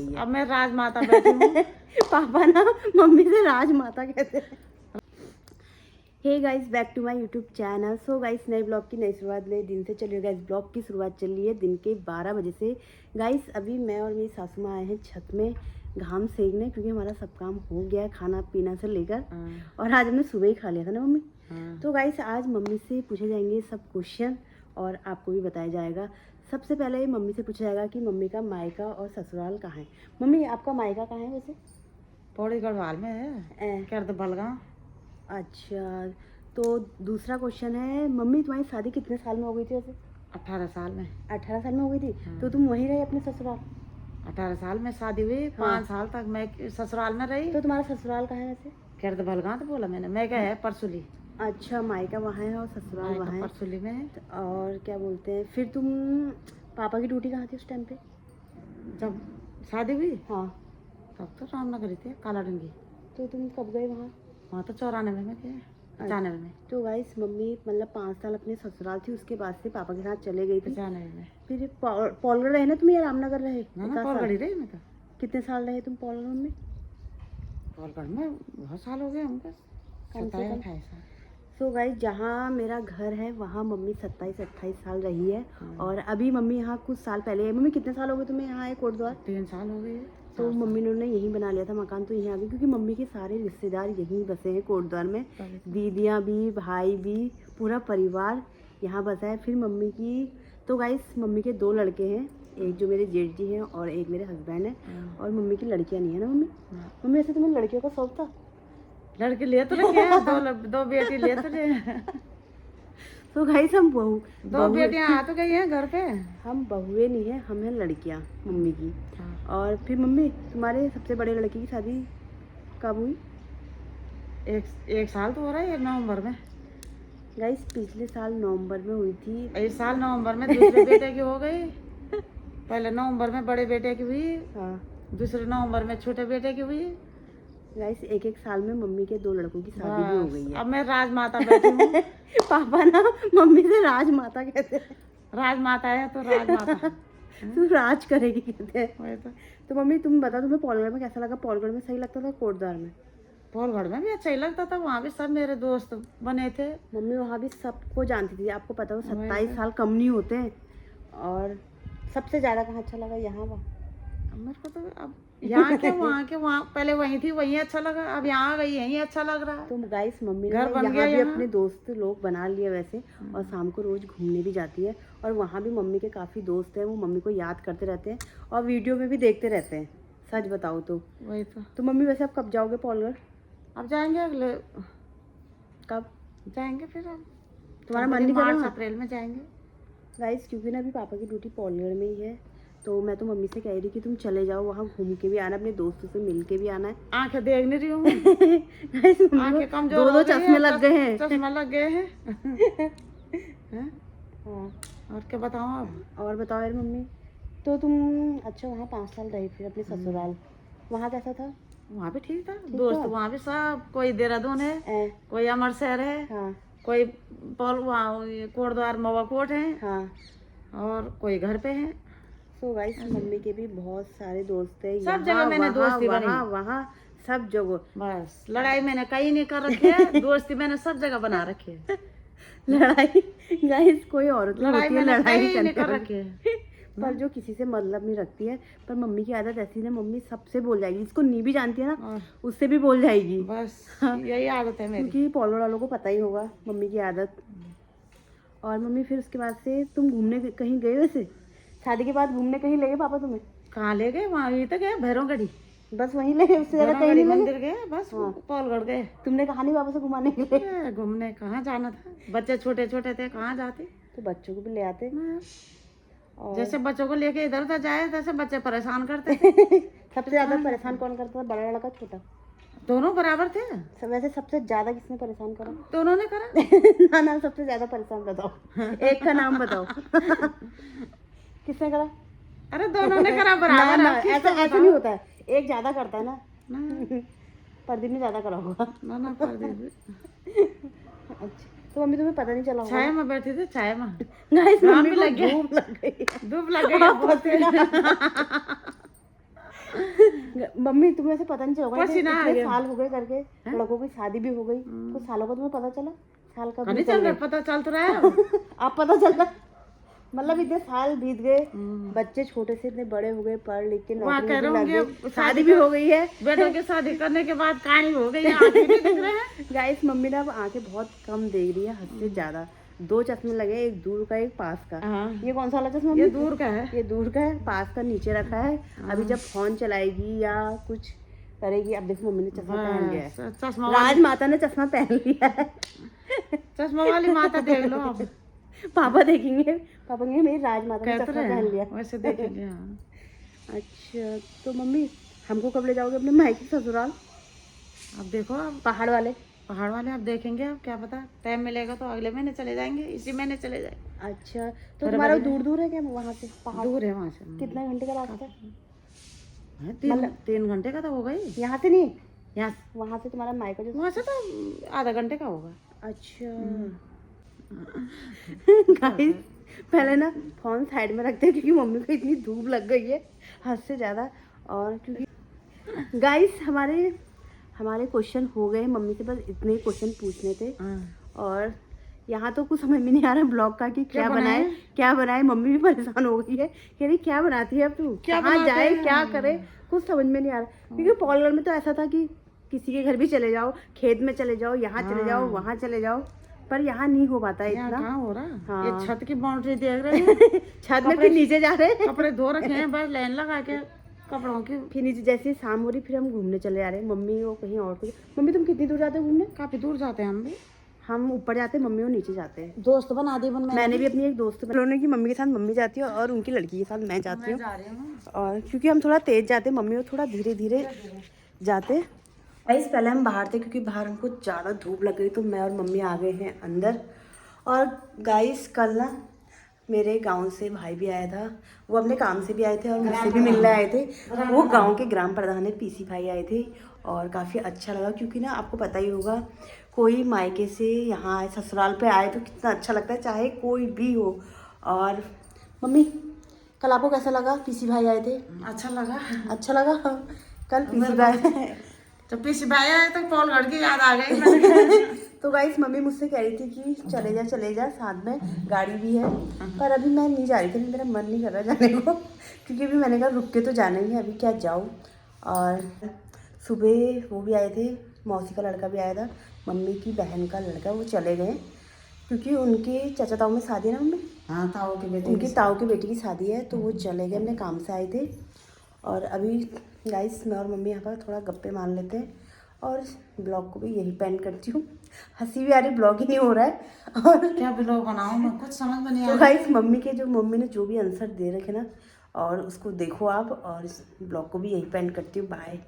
अब मैं राजमाता बैठी हूँ। पापा ना मम्मी से राजमाता कहते हैं। Hey guys, back to my YouTube channel. So guys, नए ब्लॉग की नई शुरुआत, नए दिन से चल रही है। गाइस ब्लॉग की शुरुआत चल रही है दिन के 12 बजे से। गाइस अभी मैं और मेरी सासू माँ आए हैं छत में घाम सेकने, क्योंकि हमारा सब काम हो गया है खाना पीना से लेकर। और आज हमने सुबह ही खा लिया था ना मम्मी। तो गाइस आज मम्मी से पूछे जाएंगे सब क्वेश्चन और आपको भी बताया जाएगा। सबसे पहले मम्मी से पूछा जाएगा कि मम्मी का मायका और ससुराल कहाँ है। मम्मी आपका मायका कहाँ है वैसे? पौड़ी गढ़वाल में है, कर्द बलगांव। अच्छा, तो दूसरा क्वेश्चन है, मम्मी तुम्हारी शादी कितने साल में हो गई थी वैसे? 18 साल में। 18 साल में हो गई थी। तो तुम वहीं रहे अपने ससुराल? 18 साल में शादी हुई। 5 साल तक मैं ससुराल में रही। तो तुम्हारा ससुराल कहाँ है वैसे? कर्द बलगांव तो बोला मैंने। मैं क्या है परसुली। अच्छा, मायका वहाँ है और ससुराल वहाँ है। परसुली में है। और क्या बोलते हैं, फिर तुम पापा की ड्यूटी कहाँ थी उस टाइम पे जब शादी हुई? हाँ। तब तो रामनगर थे, काला डूंगी। तो तुम कब गए वहाँ? वहाँ तो 94 में गए, 95 में। तो गाइस मम्मी मतलब 5 साल अपने ससुराल थी, उसके बाद से पापा के साथ चले गई थी। 95 में। फिर पौलगढ़ रहे ना तुम या रामनगर रहे? ना पौलगढ़ रही मैं तो। कितने साल रहे तुम पौलगढ़ में? पौलगढ़ में बहुत साल हो गए हमको, 27-28 साल। सो गाइस जहाँ मेरा घर है वहाँ मम्मी 27-28 साल रही है। और अभी मम्मी यहाँ कुछ साल पहले है। मम्मी कितने साल हो गए तुम्हें यहाँ आए कोटद्वार? 3 साल हो गए। तो मम्मी ने यहीं बना लिया था मकान, तो यहीं आ गई क्योंकि मम्मी के सारे रिश्तेदार यहीं बसे हैं कोटद्वार में। दीदियाँ भी, भाई भी, पूरा परिवार यहाँ बसा है। फिर मम्मी की तो गाइस मम्मी के 2 लड़के हैं, एक जो मेरे जेठ जी हैं और एक मेरे हस्बैंड हैं। और मम्मी की लड़कियाँ नहीं है ना मम्मी। मम्मी ऐसे तुम्हें लड़कियों का शौक था? लड़के लिए तो रखे, दो बेटी लिए तो रहे। तो गाइस हम दो बेटियां आ तो गई हैं घर पे। हम बहुएं नहीं है, हम हैं लड़कियां मम्मी की। और फिर मम्मी तुम्हारे सबसे बड़े लड़के की शादी कब हुई? एक साल तो हो रहा है, नवंबर में। गाइस पिछले साल नवंबर में हुई थी। इस साल नवंबर में दूसरे बेटे की हो गई। पहले नवंबर में बड़े बेटे की हुई। हाँ। दूसरे नवंबर में छोटे बेटे की हुई। गाइस एक साल में मम्मी के 2 लड़कों की शादी भी हो गई है। अब मैं राजमाता बैठी हूँ। पापा ना मम्मी से राजमाता कहते हैं। राजमाता है तो राजमाता। तू राज करेगी कहते हैं। तो मम्मी तुम बताओ, तुम्हें पौलगढ़ में कैसा लगा? पौलगढ़ में सही लगता था कोटद्वार में? पौलगढ़ में भी अच्छा ही लगता था, वहाँ भी सब मेरे दोस्त बने थे। मम्मी वहाँ भी सबको जानती थी, आपको पता हो 27 साल कम नहीं होते हैं। और सबसे ज़्यादा कहाँ अच्छा लगा? यहाँ वहाँ मेरे को तो अब यहाँ के वहाँ पहले वहीं थी, वहीं अच्छा लगा। अब यहाँ गई यहीं अच्छा लग रहा है। तो गाइस मम्मी ने घर बन यहाँ गया भी यहाँ। अपने दोस्त लोग बना लिए वैसे। और शाम को रोज घूमने भी जाती है। और वहाँ भी मम्मी के काफ़ी दोस्त हैं, वो मम्मी को याद करते रहते हैं और वीडियो में भी देखते रहते हैं। सच बताओ तो वही तो मम्मी वैसे आप कब जाओगे पौलगढ़? अब जाएंगे अगले। कब जाएंगे फिर? अब तुम्हारा मन नहीं कर रहा? अप्रैल में जाएंगे गाइस क्योंकि ना अभी पापा की ड्यूटी पौलगढ़ में ही है, तो मैं तो मम्मी से कह रही कि तुम चले जाओ वहाँ, घूम के भी आना, अपने दोस्तों से मिल के भी आना है। आंखें देख नहीं रही हूँ। आंखें कमजोर, 2 चश्मे लग गए हैं। चश्मा लग गए हैं। हाँ। और क्या बताऊँ अब? और बताओ यार मम्मी। तो तुम अच्छा वहाँ 5 साल रही फिर अपने ससुराल, वहाँ कैसा था? वहाँ भी ठीक था। दोस्त वहाँ भी सब, कोई देहरादून है, कोई अमरसर है, हाँ। कोई वहाँ कोटद्वार मवाकोट है, हाँ। और कोई घर पे है। सो गाइस मम्मी के भी बहुत सारे दोस्त हैं, सब जगह मैंने दोस्ती बनी। वहाँ सब जगह। बस लड़ाई मैंने कहीं नहीं कर रखी है, दोस्ती मैंने सब जगह बना रखी है। लड़ाई गाइस कोई औरत लड़ाई मैंने लड़ाई नहीं कर रखी है। पर जो किसी से मतलब नहीं रखती है। पर मम्मी की आदत ऐसी है, मम्मी सबसे बोल जाएगी, जिसको नहीं भी जानती है ना उससे भी बोल जाएगी। बस यही आदत है मेरी। क्योंकि पौलगढ़ वालों को पता ही होगा मम्मी की आदत। और मम्मी फिर उसके बाद से तुम घूमने कहीं गए? वैसे शादी के बाद घूमने कहीं ले गए पापा तुम्हें? कहाँ ले गए? वहाँ ही तो गए, भैरवगढ़ी। बस वहीं ले गए, उससे ज्यादा कहीं नहीं? मंदिर गए बस। पौलगढ़ गए। तुमने कहा नहीं पापा से घुमाने के लिए? घूमने कहाँ जाना था, बच्चे छोटे छोटे थे, कहाँ जाते। तो बच्चों को भी ले आते। और जैसे बच्चों को लेके इधर उधर जाए, तैसे बच्चे परेशान करते। सबसे ज्यादा परेशान कौन करता था, बड़ा लड़का छोटा? दोनों बराबर थे। वैसे सबसे ज्यादा किसने परेशान करा? दोनों ने करा। ना सबसे ज्यादा परेशान बताओ, एक का नाम बताओ। किसने करा? अरे दोनों ने करा बराबर। ऐसा नहीं होता है, एक ज्यादा करता है ना। प्रदीप ने ज्यादा करा होगा। ना प्रदीप। अच्छा तो मम्मी तुम्हें पता नहीं चला होगा? छाया में बैठी थी, छाया में। गाइस मम्मी लग गई, धूप लग गई। धूप लग गई बहुत। मम्मी तुम्हें से पता नहीं चल रहा पसीना आ इतने गया। साल हो गए करके, लड़कों की शादी भी हो गई, कुछ सालों का तुम्हें पता चला? साल का नहीं चल रहा, पता चल तो रहा है। आप पता चल रहा, मतलब इतने साल बीत गए, बच्चे छोटे से इतने बड़े हो गए, पढ़ लिख के वहाँ नौकरी कह में रहे भी लग होंगे गए, शादी भी हो गई है। बेटों की शादी करने के बाद कहानी हो गई, आंखें नहीं दिख रहे हैं। गाइस मम्मी ना अब आंखें बहुत कम देख रही है, हद से ज्यादा। 2 चश्मे लगे, एक दूर का एक पास का। हाँ। ये कौन सा वाला चश्मा? ये मम्मी? दूर का है। ये दूर का है, पास का नीचे रखा है। अभी जब फोन चलाएगी या कुछ करेगी, अब देखो मम्मी ने चश्मा पहन लिया है, चश्मा राजमाता ने चश्मा पहन लिया है। चश्मा वाली माता देख लो आप। पापा देखेंगे, पापा कहेंगे मेरी राजमाता ने कहते चश्मा पहन लिया। रहे वैसे देखेंगे। हाँ। अच्छा तो मम्मी हमको कब ले जाओगे अपने मायके ससुराल? अब देखो, अब पहाड़ वाले अब देखेंगे, अब क्या पता टाइम मिलेगा तो अगले महीने चले जाएंगे, इसी महीने चले जाए। अच्छा तो तुम्हारा दूर दूर है क्या वहाँ से पहाड़? दूर है वहाँ से। कितना घंटे का रास्ता है? है, 3 घंटे का तो होगा ही। यहाँ से नहीं, यहाँ वहाँ से तुम्हारा मायका जो? वहाँ से तो आधा घंटे का होगा। अच्छा गाइस पहले ना फोन साइड में रखते हैं क्योंकि मम्मी को इतनी धूप लग गई है हद से ज़्यादा, और क्योंकि गाइस हमारे क्वेश्चन हो गए, मम्मी से बस इतने क्वेश्चन पूछने थे। और यहाँ तो कुछ समझ में नहीं आ रहा ब्लॉग का कि क्या बनाए। मम्मी भी परेशान हो गई है, कह रही क्या बनाती है अब तू, कहाँ जाए क्या करे, कुछ समझ में नहीं आ रहा। क्योंकि पॉलगढ़ में तो ऐसा था कि किसी के घर भी चले जाओ, खेत में चले जाओ, यहाँ चले जाओ, वहाँ चले जाओ, पर यहाँ नहीं हो पाता है इतना। कहाँ हो रहा। हाँ। ये छत की बाउंड्री देख रहे हैं। छत में फिर नीचे जा रहे हैं, कपड़े धो रखे हैं, बस लाइन लगा के कपड़ों की। फिर नीचे जैसे ही शाम हो रही फिर हम घूमने चले जा रहे हैं, मम्मी वो कहीं और कुछ। मम्मी तुम कितनी दूर जाते हो घूमने? काफी दूर जाते हैं हम भी। हम ऊपर जाते हैं, मम्मी वो नीचे जाते हैं। दोस्त बना दी मैंने भी अपनी एक दोस्त बना की, मम्मी के साथ मम्मी जाती है और उनकी लड़की के साथ मैं जाती हूँ। और क्योंकि हम थोड़ा तेज जाते हैं, मम्मी वो थोड़ा धीरे धीरे जाते। गाइस पहले हम बाहर थे क्योंकि बाहर हमको ज़्यादा धूप लग गई, तो मैं और मम्मी आ गए हैं अंदर। और गाइस कल ना मेरे गांव से भाई भी आया था, वो अपने काम से भी आए थे और मुझसे भी मिलने आए थे। वो गांव के ग्राम प्रधान है, पीसी भाई आए थे और काफ़ी अच्छा लगा। क्योंकि ना आपको पता ही होगा, कोई मायके से यहाँ आए, ससुराल पे आए तो कितना अच्छा लगता है, चाहे कोई भी हो। और मम्मी कल आपको कैसा लगा? पीसी भाई आए थे, अच्छा लगा कल पीसी भाई तो पीसी भाई आए तो पॉलगढ़ की याद आ गई। तो गाइस मम्मी मुझसे कह रही थी कि चले जा साथ में, गाड़ी भी है, पर अभी मैं नहीं जा रही थी, मेरा मन नहीं कर रहा जाने को, क्योंकि अभी मैंने कहा रुक के तो जाना ही है, अभी क्या जाऊँ। और सुबह वो भी आए थे, मौसी का लड़का भी आया था, मम्मी की बहन का लड़का, वो चले गए क्योंकि उनके चाचा ताऊ में शादी है ना मम्मी। हाँ, उनकी ताऊ की बेटी की शादी है, तो वो चले गए, अपने काम से आए थे। और अभी गाइस मैं और मम्मी यहाँ पर थोड़ा गप्पे मार लेते हैं और ब्लॉग को भी यही पेंड करती हूँ। हंसी भी आ रही, ब्लॉग ही नहीं हो रहा है। और क्या ब्लॉग बनाऊं मैं, कुछ समझ में नहीं आ तो रहा। गाइस मम्मी ने जो भी आंसर दे रखे ना, और उसको देखो आप, और इस ब्लॉग को भी यही पेंड करती हूँ। बाय।